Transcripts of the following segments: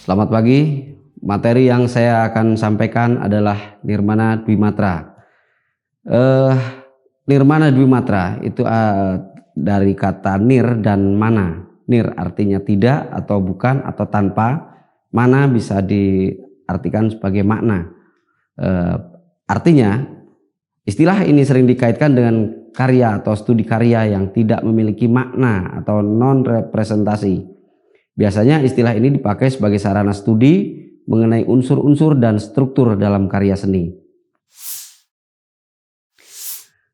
Selamat pagi. Materi yang saya akan sampaikan adalah Nirmana Dwimatra. Nirmana Dwimatra itu dari kata nir dan mana. Nir artinya tidak atau bukan atau tanpa. Mana bisa diartikan sebagai makna. Artinya istilah ini sering dikaitkan dengan karya atau studi karya yang tidak memiliki makna atau non-representasi. Biasanya istilah ini dipakai sebagai sarana studi mengenai unsur-unsur dan struktur dalam karya seni.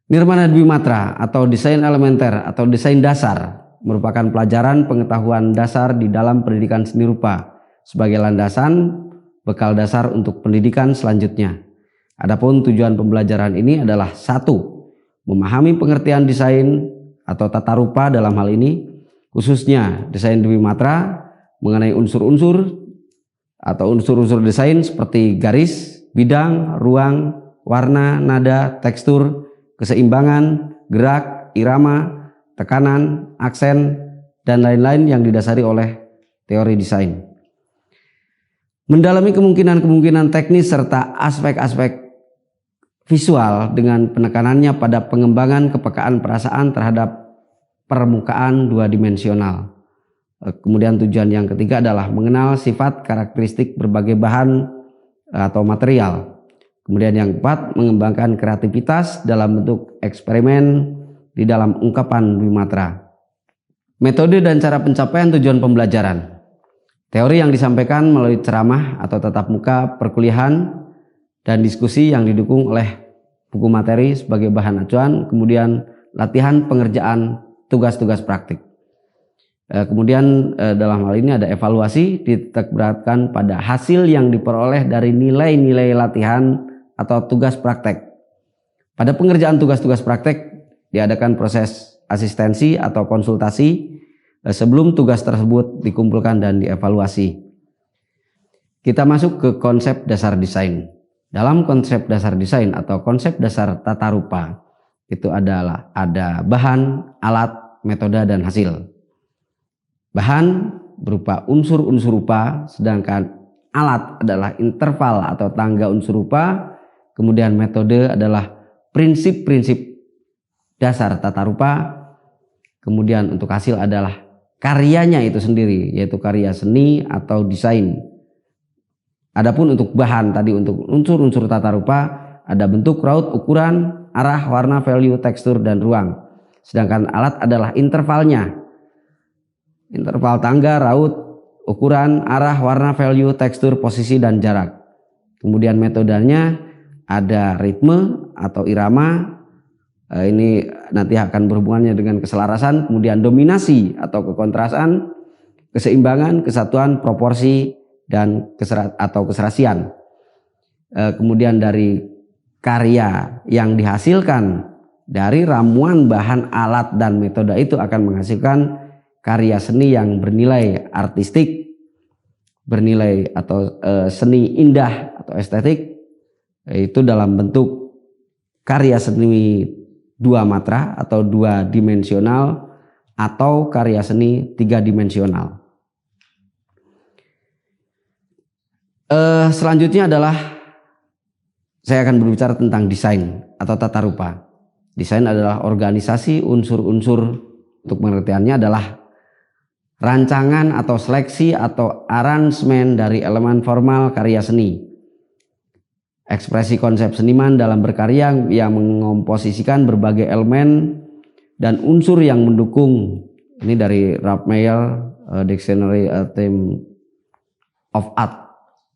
Nirmana Dwimatra atau desain elementer atau desain dasar merupakan pelajaran pengetahuan dasar di dalam pendidikan seni rupa sebagai landasan bekal dasar untuk pendidikan selanjutnya. Adapun tujuan pembelajaran ini adalah 1. Memahami pengertian desain atau tata rupa dalam hal ini, khususnya desain Dwimatra mengenai unsur-unsur atau unsur-unsur desain seperti garis, bidang, ruang, warna, nada, tekstur, keseimbangan, gerak, irama, tekanan, aksen, dan lain-lain yang didasari oleh teori desain. Mendalami kemungkinan-kemungkinan teknis serta aspek-aspek visual dengan penekanannya pada pengembangan kepekaan perasaan terhadap permukaan dua dimensional. Kemudian tujuan yang ketiga adalah mengenal sifat karakteristik berbagai bahan atau material. Kemudian yang keempat, mengembangkan kreativitas dalam bentuk eksperimen di dalam ungkapan Dwimatra. Metode dan cara pencapaian tujuan pembelajaran. Teori yang disampaikan melalui ceramah atau tatap muka perkuliahan dan diskusi yang didukung oleh buku materi sebagai bahan acuan, kemudian latihan pengerjaan tugas-tugas praktik. Kemudian dalam hal ini ada evaluasi, dititikberatkan pada hasil yang diperoleh dari nilai-nilai latihan atau tugas praktek. Pada pengerjaan tugas-tugas praktek diadakan proses asistensi atau konsultasi sebelum tugas tersebut dikumpulkan dan dievaluasi. Kita masuk ke konsep dasar desain. Dalam konsep dasar desain atau konsep dasar tata rupa itu adalah ada bahan, alat, metode, dan hasil. Bahan berupa unsur-unsur rupa, sedangkan alat adalah interval atau tangga unsur rupa, kemudian metode adalah prinsip-prinsip dasar tata rupa, kemudian untuk hasil adalah karyanya itu sendiri, yaitu karya seni atau desain. Adapun untuk bahan tadi, untuk unsur-unsur tata rupa ada bentuk, raut, ukuran, arah, warna, value, tekstur, dan ruang. Sedangkan alat adalah intervalnya. Interval tangga, raut, ukuran, arah, warna, value, tekstur, posisi, dan jarak. Kemudian metodenya ada ritme atau irama. Ini nanti akan berhubungannya dengan keselarasan. Kemudian dominasi atau kekontrasan, keseimbangan, kesatuan, proporsi, dan keserasian. Kemudian dari karya yang dihasilkan dari ramuan bahan, alat, dan metode itu akan menghasilkan karya seni yang bernilai artistik, bernilai atau seni indah atau estetik, yaitu dalam bentuk karya seni dua matra atau dua dimensional atau karya seni tiga dimensional. Selanjutnya adalah saya akan berbicara tentang desain atau tata rupa. Desain adalah organisasi unsur-unsur, untuk pengertiannya adalah rancangan atau seleksi atau aransemen dari elemen formal karya seni. Ekspresi konsep seniman dalam berkarya yang mengomposisikan berbagai elemen dan unsur yang mendukung. Ini dari Ralph Meyer, Dictionary Theme of Art,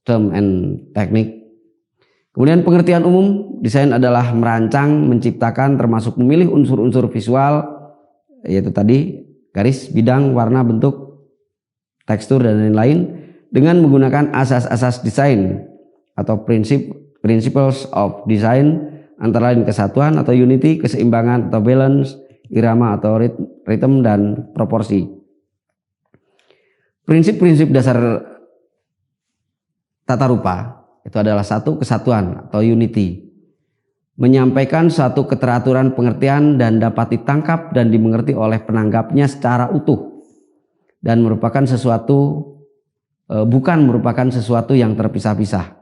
Term and Technique. Kemudian pengertian umum, desain adalah merancang, menciptakan, termasuk memilih unsur-unsur visual, yaitu tadi garis, bidang, warna, bentuk, tekstur, dan lain-lain dengan menggunakan asas-asas desain atau principles of design, antara lain kesatuan atau unity, keseimbangan atau balance, irama atau rhythm, dan proporsi. Prinsip-prinsip dasar tata rupa itu adalah 1. Kesatuan atau unity, menyampaikan suatu keteraturan pengertian dan dapat ditangkap dan dimengerti oleh penanggapnya secara utuh, dan merupakan sesuatu bukan merupakan sesuatu yang terpisah-pisah.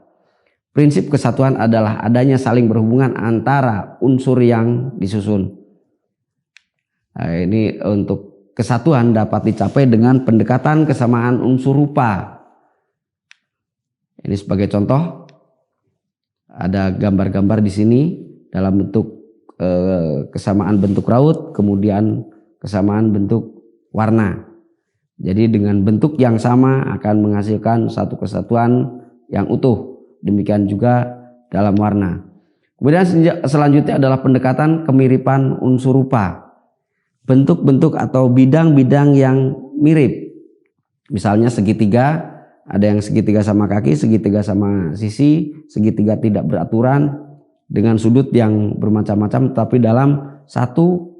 Prinsip kesatuan adalah adanya saling berhubungan antara unsur yang disusun. Nah, ini untuk kesatuan dapat dicapai dengan pendekatan kesamaan unsur rupa. Ini sebagai contoh, ada gambar-gambar di sini dalam bentuk kesamaan bentuk raut, kemudian kesamaan bentuk warna. Jadi dengan bentuk yang sama akan menghasilkan satu kesatuan yang utuh. Demikian juga dalam warna. Kemudian selanjutnya adalah pendekatan kemiripan unsur rupa. Bentuk-bentuk atau bidang-bidang yang mirip. Misalnya segitiga, ada yang segitiga sama kaki, segitiga sama sisi, segitiga tidak beraturan dengan sudut yang bermacam-macam tapi dalam satu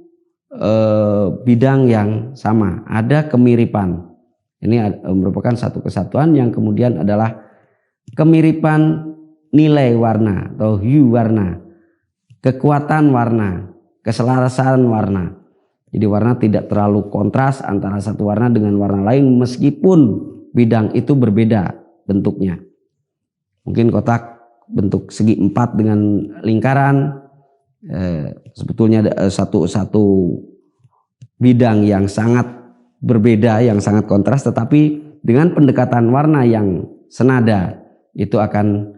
bidang yang sama. Ada kemiripan. Ini merupakan satu kesatuan yang kemudian adalah kemiripan nilai warna atau hue warna, kekuatan warna, keselarasan warna. Jadi warna tidak terlalu kontras antara satu warna dengan warna lain meskipun bidang itu berbeda bentuknya. Mungkin kotak bentuk segi 4 dengan lingkaran, sebetulnya satu bidang yang sangat berbeda, yang sangat kontras, tetapi dengan pendekatan warna yang senada itu akan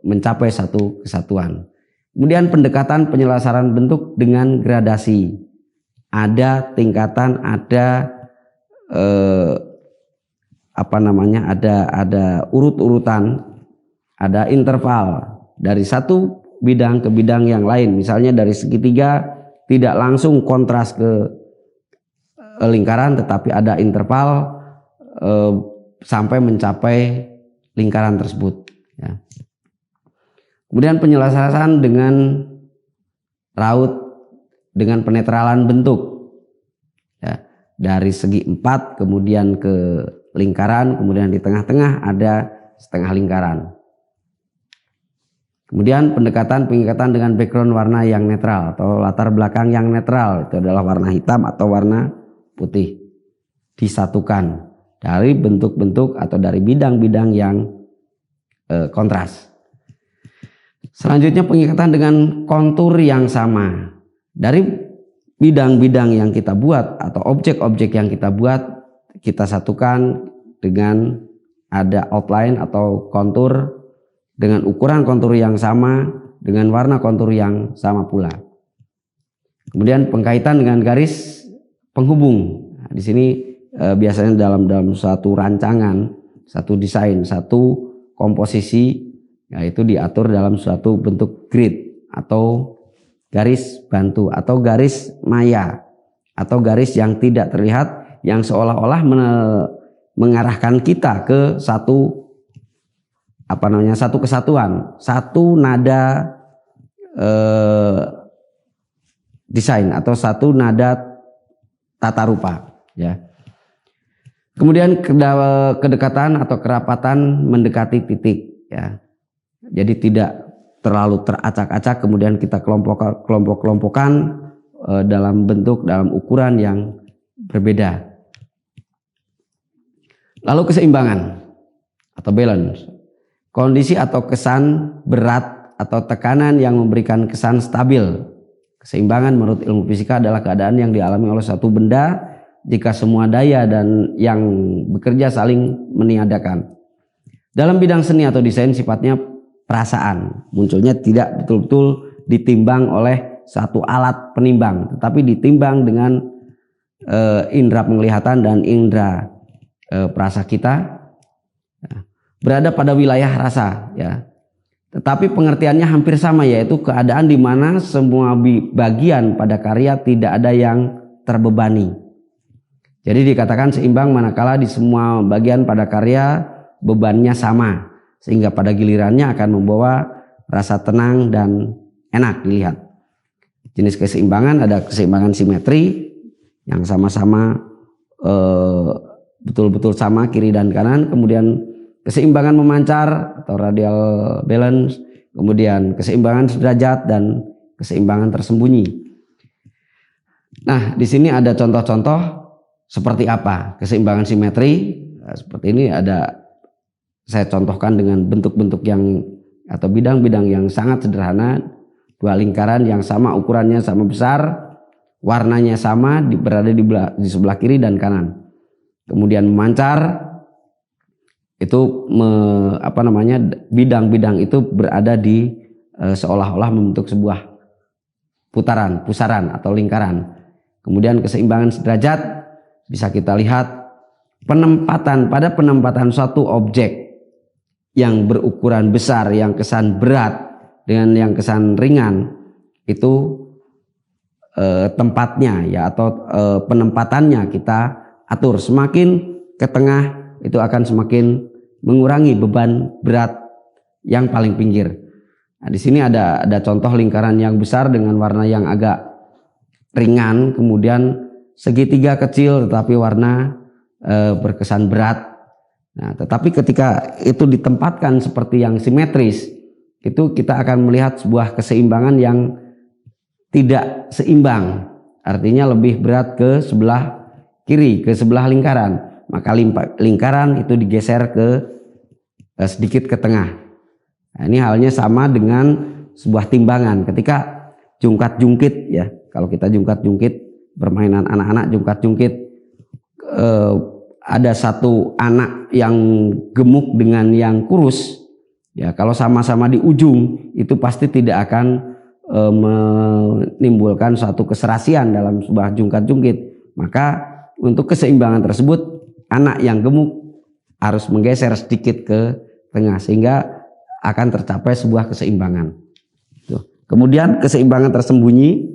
mencapai satu kesatuan. Kemudian pendekatan penyelarasan bentuk dengan gradasi. Ada tingkatan, ada ada urut-urutan, ada interval dari satu bidang ke bidang yang lain. Misalnya dari segitiga tidak langsung kontras ke lingkaran, tetapi ada interval sampai mencapai lingkaran tersebut. Ya. Kemudian penyelarasan dengan raut dengan penetralan bentuk. Ya. Dari segi 4 kemudian ke lingkaran, kemudian di tengah-tengah ada setengah lingkaran. Kemudian pendekatan pengikatan dengan background warna yang netral atau latar belakang yang netral, itu adalah warna hitam atau warna putih. Disatukan dari bentuk-bentuk atau dari bidang-bidang yang kontras. Selanjutnya pengikatan dengan kontur yang sama. Dari bidang-bidang yang kita buat atau objek-objek yang kita buat, kita satukan dengan ada outline atau kontur dengan ukuran kontur yang sama, dengan warna kontur yang sama pula. Kemudian pengkaitan dengan garis penghubung. Nah, di sini biasanya dalam suatu rancangan, satu desain, satu komposisi, yaitu diatur dalam suatu bentuk grid atau garis bantu atau garis maya atau garis yang tidak terlihat yang seolah-olah mengarahkan kita ke satu satu kesatuan, satu nada desain atau satu nada tata rupa, ya. Kemudian kedekatan atau kerapatan mendekati titik, ya. Jadi tidak terlalu teracak-acak, kemudian kita kelompok-kelompokan dalam bentuk, dalam ukuran yang berbeda. Lalu keseimbangan atau balance. Kondisi atau kesan berat atau tekanan yang memberikan kesan stabil. Keseimbangan menurut ilmu fisika adalah keadaan yang dialami oleh satu benda jika semua daya dan yang bekerja saling meniadakan. Dalam bidang seni atau desain sifatnya perasaan, munculnya tidak betul-betul ditimbang oleh satu alat penimbang, tetapi ditimbang dengan indera penglihatan dan indera perasa kita, ya, berada pada wilayah rasa, ya. Tetapi pengertiannya hampir sama, yaitu keadaan di mana semua bagian pada karya tidak ada yang terbebani. Jadi dikatakan seimbang manakala di semua bagian pada karya bebannya sama, sehingga pada gilirannya akan membawa rasa tenang dan enak dilihat. Jenis keseimbangan ada keseimbangan simetri yang sama-sama betul-betul sama kiri dan kanan, kemudian keseimbangan memancar atau radial balance, kemudian keseimbangan sederajat dan keseimbangan tersembunyi. Nah, di sini ada contoh-contoh seperti apa keseimbangan simetri. Seperti ini saya contohkan dengan bentuk-bentuk yang atau bidang-bidang yang sangat sederhana, dua lingkaran yang sama ukurannya, sama besar, warnanya sama, berada di sebelah kiri dan kanan. Kemudian memancar, itu bidang-bidang itu berada di seolah-olah membentuk sebuah pusaran atau lingkaran. Kemudian keseimbangan sederajat bisa kita lihat pada penempatan suatu objek yang berukuran besar, yang kesan berat dengan yang kesan ringan, itu tempatnya ya atau penempatannya kita atur. Semakin ke tengah itu akan semakin mengurangi beban berat yang paling pinggir. Nah, di sini ada contoh lingkaran yang besar dengan warna yang agak ringan, kemudian segitiga kecil tetapi warna berkesan berat. Nah, tetapi ketika itu ditempatkan seperti yang simetris, itu kita akan melihat sebuah keseimbangan yang tidak seimbang. Artinya lebih berat ke sebelah kiri, ke sebelah lingkaran. Maka lingkaran itu digeser sedikit ke tengah. Nah, ini halnya sama dengan sebuah timbangan. Ketika jungkat-jungkit ya, kalau kita jungkat-jungkit, permainan anak-anak jungkat-jungkit, ada satu anak yang gemuk dengan yang kurus, ya kalau sama-sama di ujung itu pasti tidak akan menimbulkan suatu keserasian dalam sebuah jungkat-jungkit. Maka untuk keseimbangan tersebut, anak yang gemuk harus menggeser sedikit ke tengah sehingga akan tercapai sebuah keseimbangan. Kemudian keseimbangan tersembunyi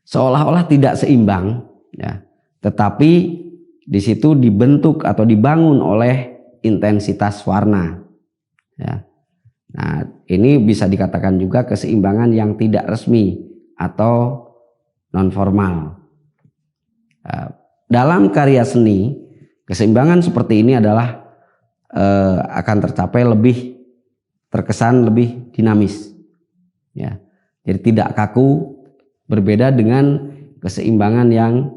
seolah-olah tidak seimbang, ya, tetapi di situ dibentuk atau dibangun oleh intensitas warna. Ya. Nah, ini bisa dikatakan juga keseimbangan yang tidak resmi atau non formal. Dalam karya seni, keseimbangan seperti ini adalah akan tercapai terkesan lebih dinamis. Ya, jadi tidak kaku, berbeda dengan keseimbangan yang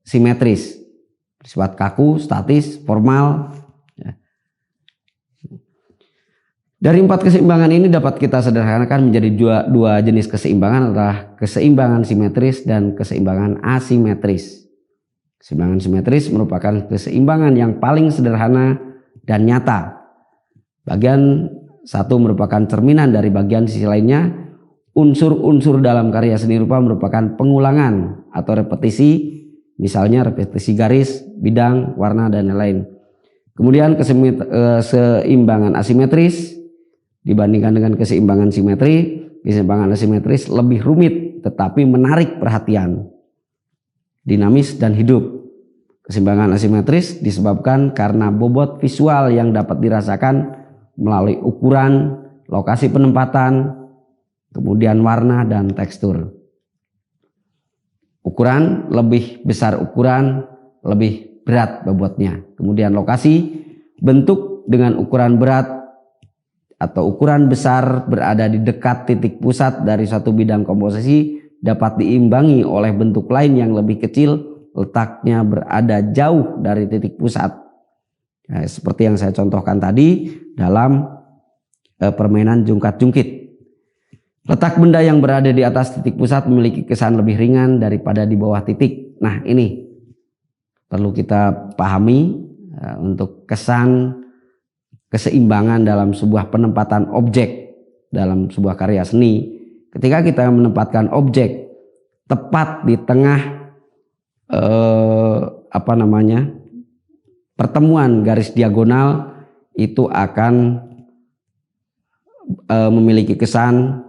simetris, bersifat kaku, statis, formal. Ya. Dari 4 keseimbangan ini dapat kita sederhanakan menjadi dua jenis keseimbangan, adalah keseimbangan simetris dan keseimbangan asimetris. Keseimbangan simetris merupakan keseimbangan yang paling sederhana dan nyata. Bagian satu merupakan cerminan dari bagian sisi lainnya. Unsur-unsur dalam karya seni rupa merupakan pengulangan atau repetisi, misalnya repetisi garis, bidang, warna, dan lain-lain. Kemudian keseimbangan asimetris dibandingkan dengan keseimbangan simetri. Keseimbangan asimetris lebih rumit tetapi menarik perhatian, dinamis dan hidup. Keseimbangan asimetris disebabkan karena bobot visual yang dapat dirasakan melalui ukuran, lokasi penempatan, kemudian warna dan tekstur. Ukuran lebih besar, ukuran lebih berat bobotnya. Kemudian lokasi, bentuk dengan ukuran berat atau ukuran besar berada di dekat titik pusat dari suatu bidang komposisi dapat diimbangi oleh bentuk lain yang lebih kecil, letaknya berada jauh dari titik pusat. Nah, seperti yang saya contohkan tadi dalam permainan jungkat-jungkit. Letak benda yang berada di atas titik pusat memiliki kesan lebih ringan daripada di bawah titik. Nah, ini perlu kita pahami untuk keseimbangan dalam sebuah penempatan objek dalam sebuah karya seni. Ketika kita menempatkan objek tepat di tengah pertemuan garis diagonal, itu akan memiliki kesan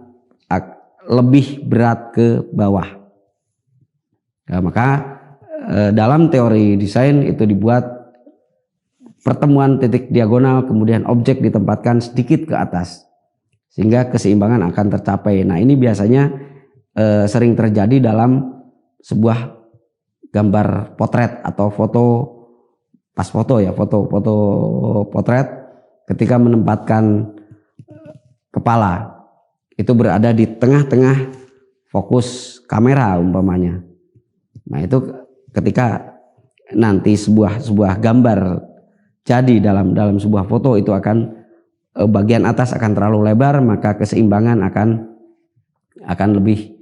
lebih berat ke bawah. Nah, maka dalam teori desain itu dibuat pertemuan titik diagonal, kemudian objek ditempatkan sedikit ke atas sehingga keseimbangan akan tercapai. Nah, ini biasanya sering terjadi dalam sebuah gambar potret atau foto potret. Ketika menempatkan kepala itu berada di tengah-tengah fokus kamera umpamanya. Nah, itu ketika nanti sebuah gambar jadi dalam sebuah foto itu akan bagian atas akan terlalu lebar, maka keseimbangan akan lebih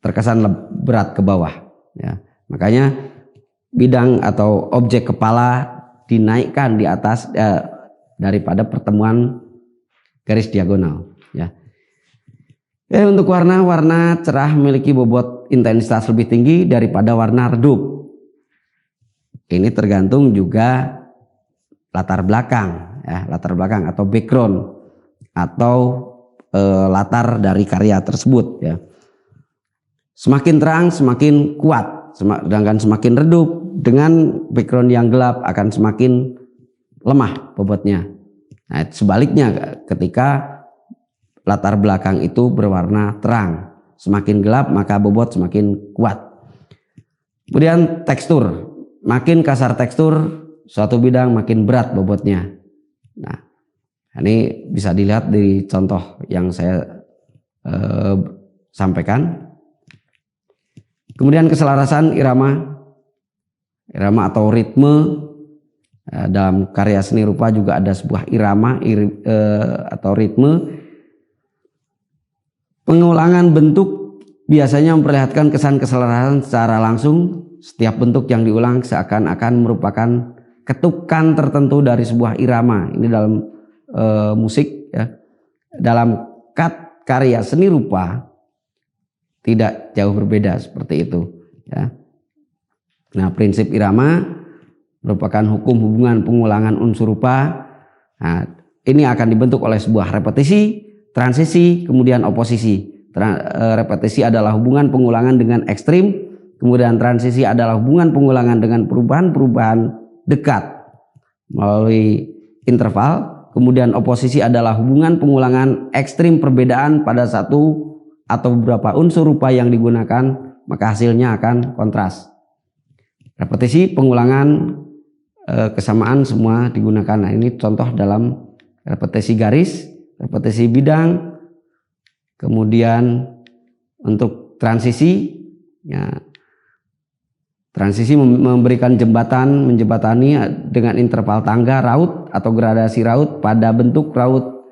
terkesan berat ke bawah ya. Makanya bidang atau objek kepala dinaikkan di atas daripada pertemuan garis diagonal ya. Untuk warna cerah memiliki bobot intensitas lebih tinggi daripada warna redup. Ini tergantung juga latar belakang ya, latar belakang atau background atau latar dari karya tersebut ya. Semakin terang semakin kuat, sedangkan semakin redup dengan background yang gelap akan semakin lemah bobotnya. Nah, sebaliknya ketika latar belakang itu berwarna terang, semakin gelap maka bobot semakin kuat. Kemudian tekstur, makin kasar tekstur suatu bidang makin berat bobotnya. Nah, ini bisa dilihat di contoh yang saya sampaikan. Kemudian keselarasan irama atau ritme. Dalam karya seni rupa juga ada sebuah irama atau ritme. Pengulangan bentuk biasanya memperlihatkan kesan keselarasan secara langsung. Setiap bentuk yang diulang seakan-akan merupakan ketukan tertentu dari sebuah irama. Ini dalam musik ya. Dalam karya seni rupa tidak jauh berbeda seperti itu ya. Nah, prinsip irama merupakan hukum hubungan pengulangan unsur rupa. Nah, ini akan dibentuk oleh sebuah repetisi, transisi, kemudian oposisi. Repetisi adalah hubungan pengulangan dengan ekstrim, kemudian transisi adalah hubungan pengulangan dengan perubahan-perubahan dekat melalui interval, kemudian oposisi adalah hubungan pengulangan ekstrim perbedaan pada satu atau beberapa unsur rupa yang digunakan, maka hasilnya akan kontras. Repetisi, pengulangan, kesamaan semua digunakan. Nah, ini contoh dalam repetisi garis, repetisi bidang, kemudian untuk transisi ya, transisi memberikan menjembatani dengan interval tangga raut atau gradasi raut pada bentuk raut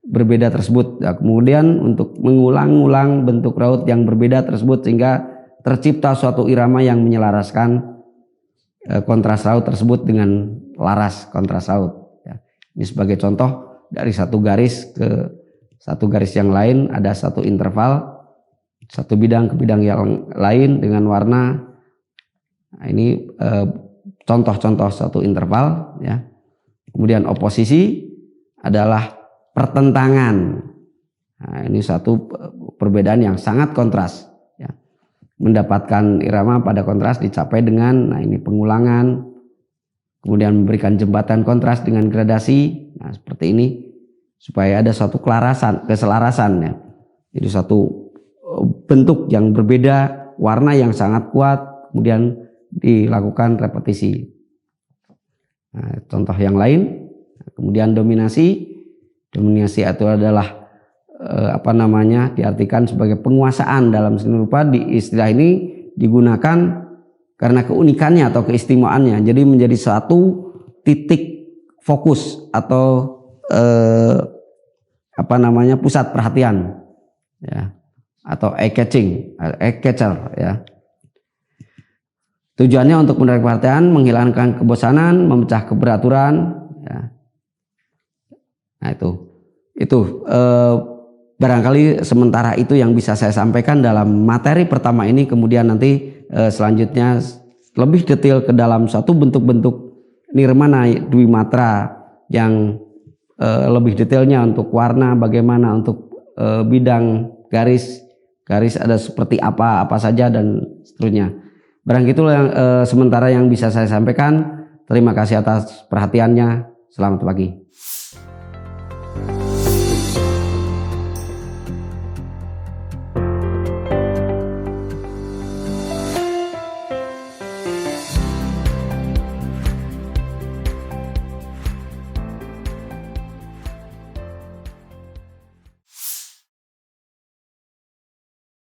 berbeda tersebut. Nah, kemudian untuk mengulang-ulang bentuk raut yang berbeda tersebut sehingga tercipta suatu irama yang menyelaraskan kontras raut tersebut dengan laras kontras raut ya. Ini sebagai contoh dari satu garis ke satu garis yang lain ada satu interval, satu bidang ke bidang yang lain dengan warna. Nah, ini contoh-contoh satu interval ya. Kemudian oposisi adalah pertentangan. Nah, ini satu perbedaan yang sangat kontras ya. Mendapatkan irama pada kontras dicapai dengan ini pengulangan, kemudian memberikan jembatan kontras dengan gradasi. Nah, seperti ini supaya ada suatu keselarasan ya. Jadi satu bentuk yang berbeda, warna yang sangat kuat, kemudian dilakukan repetisi. Nah, contoh yang lain, kemudian dominasi itu adalah diartikan sebagai penguasaan dalam seni rupa. Di istilah ini digunakan karena keunikannya atau keistimewaannya. Jadi menjadi satu titik fokus atau pusat perhatian ya, atau eye catcher ya. Tujuannya untuk menarik perhatian, menghilangkan kebosanan, memecah keberaturan ya. Nah, itu barangkali sementara itu yang bisa saya sampaikan dalam materi pertama ini. Kemudian nanti selanjutnya lebih detail ke dalam satu bentuk-bentuk nirmana dwimatra yang lebih detailnya untuk warna, bagaimana untuk bidang garis ada seperti apa saja dan seterusnya. Barangkali itulah yang sementara yang bisa saya sampaikan. Terima kasih atas perhatiannya. Selamat pagi.